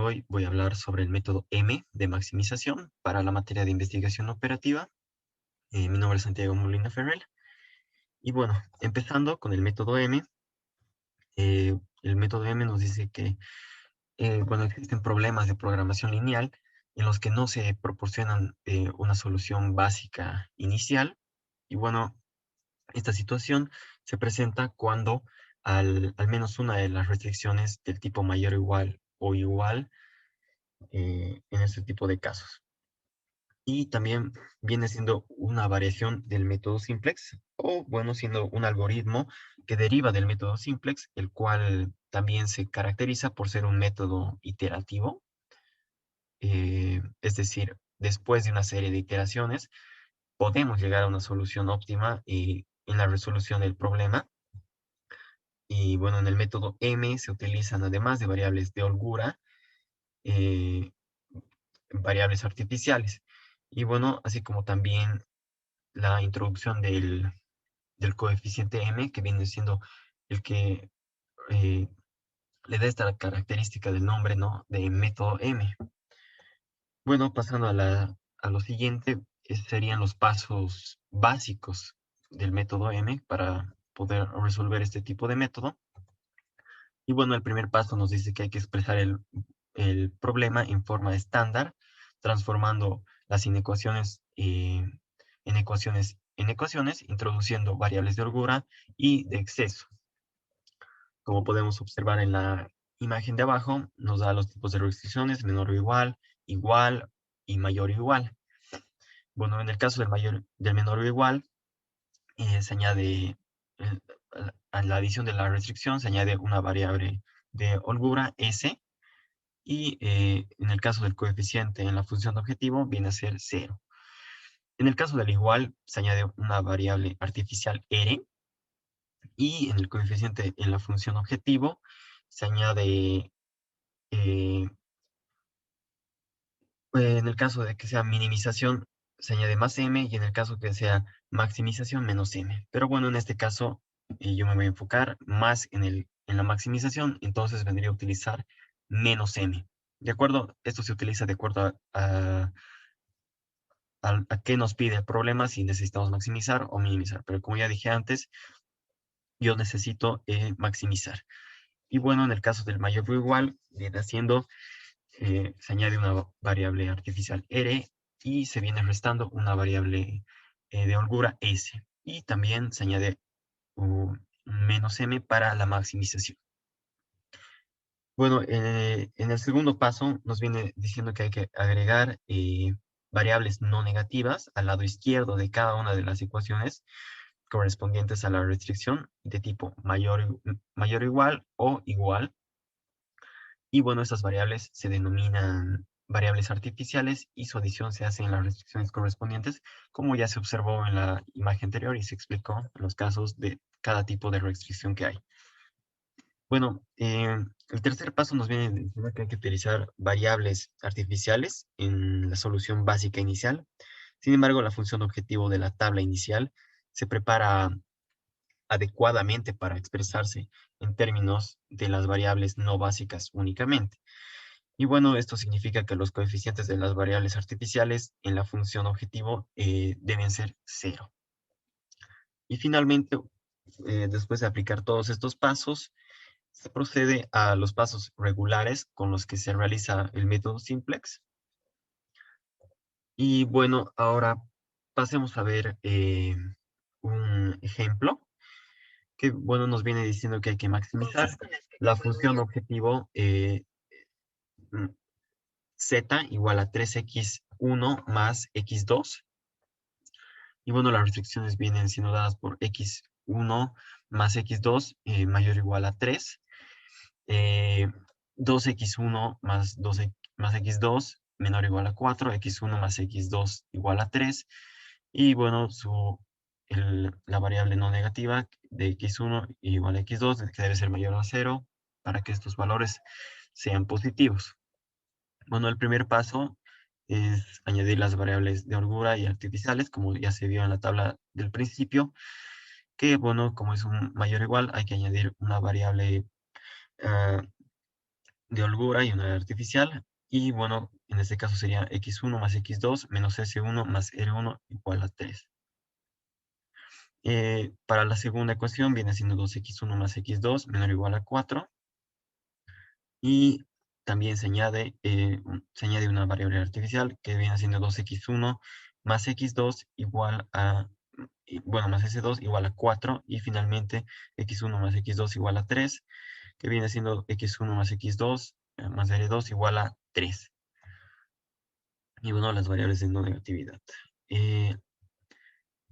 hoy voy a hablar sobre el método M de maximización para la materia de investigación operativa. Mi nombre es Santiago Molina Ferrer. Y bueno, empezando con el método M, el método M nos dice que bueno, existen problemas de programación lineal en los que no se proporcionan una solución básica inicial. Y bueno, esta situación se presenta cuando al menos una de las restricciones del tipo mayor o igual en este tipo de casos. Y también viene siendo una variación del método simplex, o bueno, siendo un algoritmo que deriva del método simplex, el cual también se caracteriza por ser un método iterativo. Es decir, después de una serie de iteraciones, podemos llegar a una solución óptima en la resolución del problema. Y bueno, en el método M se utilizan, además de variables de holgura, eh, variables artificiales. Y bueno, así como también la introducción del coeficiente M, que viene siendo el que eh, le da esta característica del nombre, ¿no? De método M. Bueno, pasando a lo siguiente, serían los pasos básicos del método M para poder resolver este tipo de método. Y bueno, el primer paso nos dice que hay que expresar el problema en forma estándar, transformando las inecuaciones en ecuaciones, introduciendo variables de holgura y de exceso. Como podemos observar en la imagen de abajo, nos da los tipos de restricciones: menor o igual, igual y mayor o igual. Bueno, en el caso del menor o igual, se añade, eh, a la adición de la restricción, se añade una variable de holgura, S, y en el caso del coeficiente en la función de objetivo, viene a ser 0. En el caso del igual, se añade una variable artificial, R, y en el coeficiente en la función objetivo, se añade, eh, en el caso de que sea minimización, se añade más m, y en el caso que sea maximización, menos m. Pero bueno, en este caso yo me voy a enfocar más en la maximización, entonces vendría a utilizar menos m. ¿De acuerdo? Esto se utiliza de acuerdo a qué nos pide el problema, si necesitamos maximizar o minimizar. Pero como ya dije antes, yo necesito maximizar. Y bueno, en el caso del mayor o igual, viene haciendo se añade una variable artificial R, y se viene restando una variable de holgura, S. Y también se añade un menos m para la maximización. Bueno, en el segundo paso nos viene diciendo que hay que agregar variables no negativas al lado izquierdo de cada una de las ecuaciones correspondientes a la restricción de tipo mayor o igual o igual. Y bueno, estas variables se denominan variables artificiales, y su adición se hace en las restricciones correspondientes, como ya se observó en la imagen anterior y se explicó en los casos de cada tipo de restricción que hay. Bueno, el tercer paso nos viene diciendo que hay que utilizar variables artificiales en la solución básica inicial. Sin embargo, la función objetivo de la tabla inicial se prepara adecuadamente para expresarse en términos de las variables no básicas únicamente. Y bueno, esto significa que los coeficientes de las variables artificiales en la función objetivo deben ser 0. Y finalmente, después de aplicar todos estos pasos, se procede a los pasos regulares con los que se realiza el método simplex. Y bueno, ahora pasemos a ver un ejemplo que, bueno, nos viene diciendo que hay que maximizar la función objetivo mm, z igual a 3x1 más x2. Y bueno, las restricciones vienen siendo dadas por x1 más x2 mayor o igual a 3. 2x1 más x2 menor o igual a 4, x1 más x2 igual a 3. Y bueno, la variable no negativa de x1 igual a x2, que debe ser mayor a 0 para que estos valores sean positivos. Bueno, el primer paso es añadir las variables de holgura y artificiales, como ya se vio en la tabla del principio, que bueno, como es un mayor o igual, hay que añadir una variable de holgura y una artificial. Y bueno, en este caso sería x1 más x2 menos s1 más r1 igual a 3. Para la segunda ecuación viene siendo 2x1 más x2 menor o igual a 4. Y también se añade una variable artificial que viene siendo 2x1 más x2 igual a, bueno, más s2 igual a 4. Y finalmente x1 más x2 igual a 3, que viene siendo x1 más x2 más r2 igual a 3. Y bueno, las variables de no negatividad.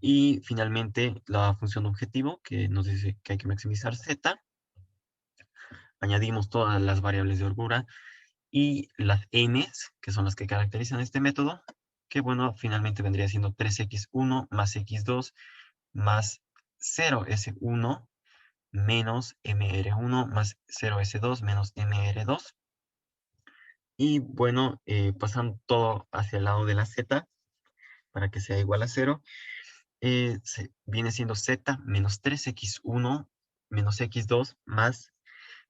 Y finalmente la función objetivo, que nos dice que hay que maximizar z. Añadimos todas las variables de holgura y las n's, que son las que caracterizan este método, que bueno, finalmente vendría siendo 3x1 más x2 más 0s1 menos mr1 más 0s2 menos mr2. Y bueno, pasando todo hacia el lado de la z, para que sea igual a 0, viene siendo z menos 3x1 menos x2 más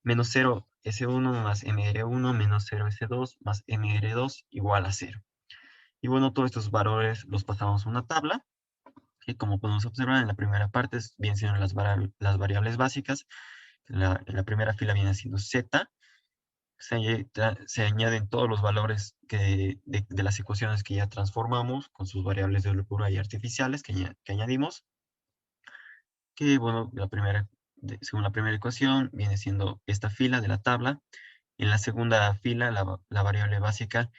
menos 0s1 más mr1 menos 0s2 más mr2 igual a 0. Y bueno, todos estos valores los pasamos a una tabla, que como podemos observar en la primera parte vienen siendo las variables básicas. En la primera fila viene siendo z. Se añaden todos los valores de las ecuaciones que ya transformamos con sus variables de holgura y artificiales que añadimos. Que bueno, según la primera ecuación viene siendo esta fila de la tabla. En la segunda fila la variable básica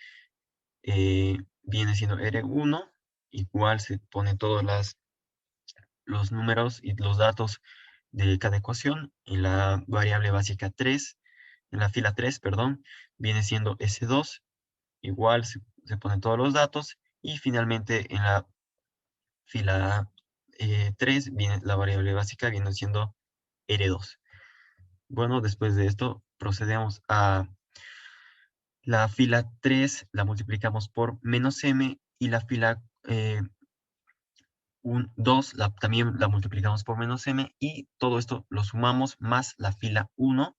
viene siendo R1, igual se ponen todos los números y los datos de cada ecuación. En la variable básica 3, en la fila 3, perdón, viene siendo S2, igual se ponen todos los datos. Y finalmente en la fila 3, viene la variable básica, viene siendo R2. Bueno, después de esto procedemos a la fila 3, la multiplicamos por menos m, y la fila 2 también la multiplicamos por menos m, y todo esto lo sumamos más la fila 1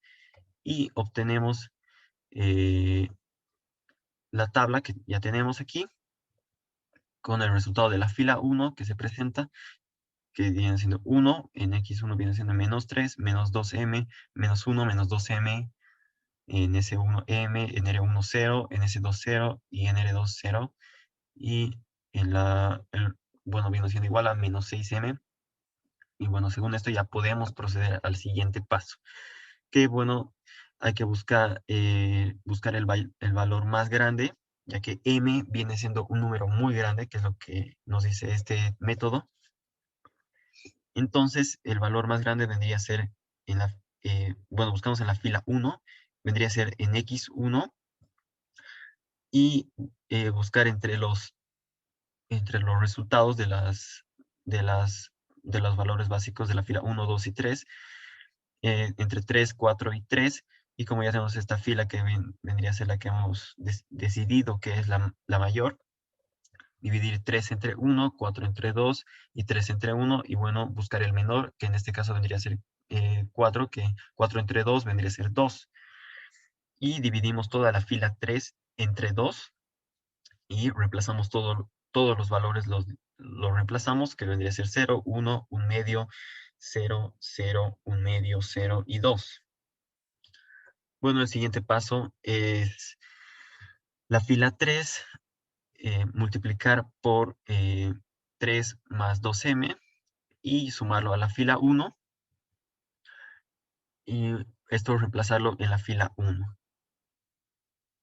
y obtenemos la tabla que ya tenemos aquí con el resultado de la fila 1 que se presenta, que viene siendo 1, en x1 viene siendo menos 3, menos 2m, menos 1, menos 2m, en S1m, en R1 0, en S2 0 y en R2 0. Y bueno, viene siendo igual a menos 6m. Y bueno, según esto ya podemos proceder al siguiente paso. Que bueno, hay que buscar el valor más grande, ya que m viene siendo un número muy grande, que es lo que nos dice este método. Entonces, el valor más grande vendría a ser bueno, buscamos en la fila 1, vendría a ser en x1, y buscar entre los resultados de las, de los valores básicos de la fila 1, 2 y 3, entre 3, 4 y 3. Y como ya tenemos esta fila que vendría a ser la que hemos decidido que es la mayor, dividir 3 entre 1, 4 entre 2 y 3 entre 1, y bueno, buscar el menor, que en este caso vendría a ser 4, que 4 entre 2 vendría a ser 2. Y dividimos toda la fila 3 entre 2 y reemplazamos todos los valores, los reemplazamos, que vendría a ser 0, 1, 1 medio, 0, 0, 1 medio, 0 y 2. Bueno, el siguiente paso es la fila 3, multiplicar por 3 más 2m y sumarlo a la fila 1, y esto reemplazarlo en la fila 1,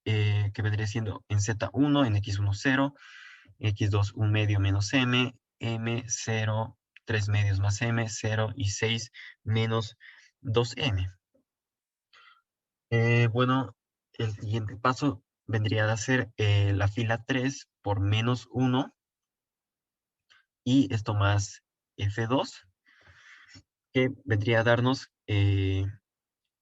que vendría siendo en z1, en x1 0, x2 1 medio menos m, m 0, 3 medios más m, 0 y 6 menos 2m. Bueno, el siguiente paso vendría a ser la fila 3 por menos 1 y esto más f2, que vendría a darnos,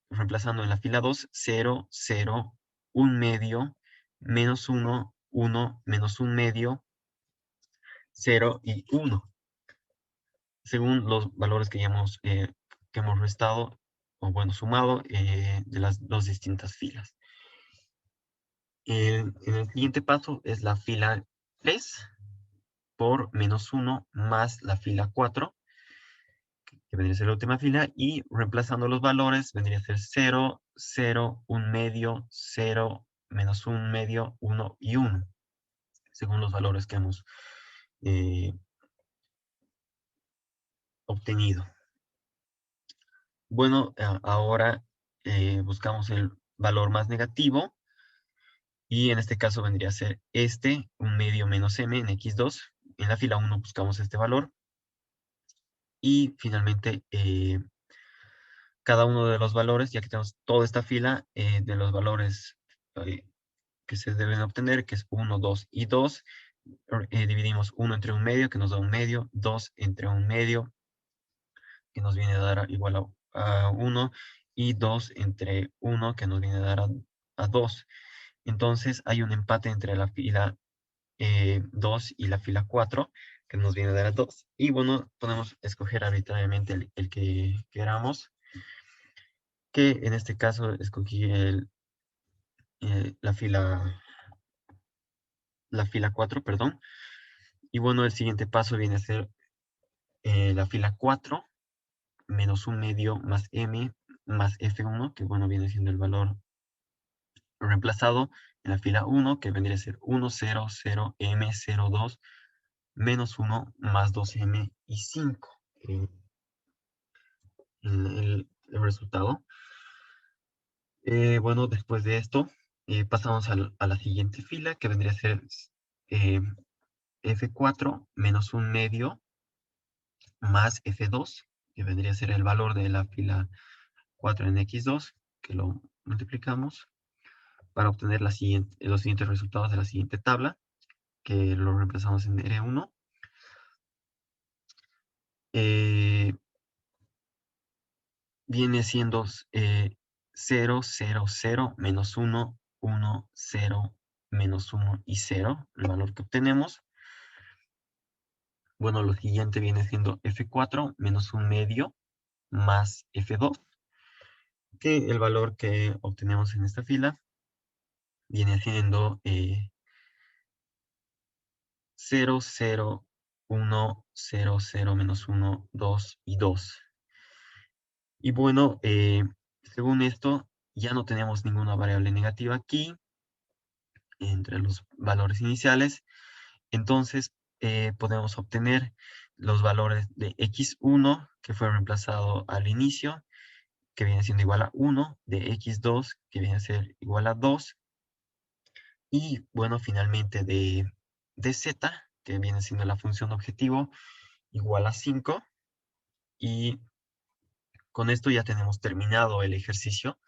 reemplazando en la fila 2, 0, 0, 1 medio, menos 1, 1, menos 1 medio, 0 y 1, según los valores que hemos restado, o bueno, sumado de las dos distintas filas. En el siguiente paso es la fila 3 por -1 más la fila 4, que vendría a ser la última fila, y reemplazando los valores vendría a ser 0, 0, 1 medio, 0, -1 medio, 1 y 1, según los valores que hemos eh, obtenido. Bueno, ahora buscamos el valor más negativo, y en este caso vendría a ser este, 1 medio menos m en x2. En la fila 1 buscamos este valor, y finalmente cada uno de los valores, ya que tenemos toda esta fila de los valores eh, que se deben obtener, que es 1, 2 y 2, dividimos 1 entre 1 medio, que nos da 1 medio, 2 entre 1 medio, que nos viene a dar igual a 1, y 2 entre 1, que nos viene a dar a 2. Entonces hay un empate entre la fila 2 y la fila 4, que nos viene a dar a 2. Y bueno, podemos escoger arbitrariamente el que queramos, que en este caso escogí la fila 4, perdón. Y bueno, el siguiente paso viene a ser la fila 4 menos 1 medio más m más f1, que bueno, viene siendo el valor reemplazado en la fila 1, que vendría a ser 1, 0, 0, m, 0, 2, menos 1 más 2m y 5. El resultado. Bueno, después de esto, pasamos a la siguiente fila, que vendría a ser eh, f4 menos 1 medio más f2, que vendría a ser el valor de la fila 4 en x2, que lo multiplicamos para obtener los siguientes resultados de la siguiente tabla, que lo reemplazamos en R1. Eh, Viene siendo 0, 0, 0, menos 1, 1, 0, menos 1 y 0, el valor que obtenemos. Bueno, lo siguiente viene siendo f4 menos 1 medio más f2, que el valor que obtenemos en esta fila viene siendo 0, 0, 1, 0, 0, menos 1, 2 y 2. Y bueno, según esto, ya no tenemos ninguna variable negativa aquí entre los valores iniciales. Entonces, podemos obtener los valores de x1, que fue reemplazado al inicio, que viene siendo igual a 1, de x2, que viene a ser igual a 2, y bueno, finalmente de z, que viene siendo la función objetivo, igual a 5, y con esto ya tenemos terminado el ejercicio.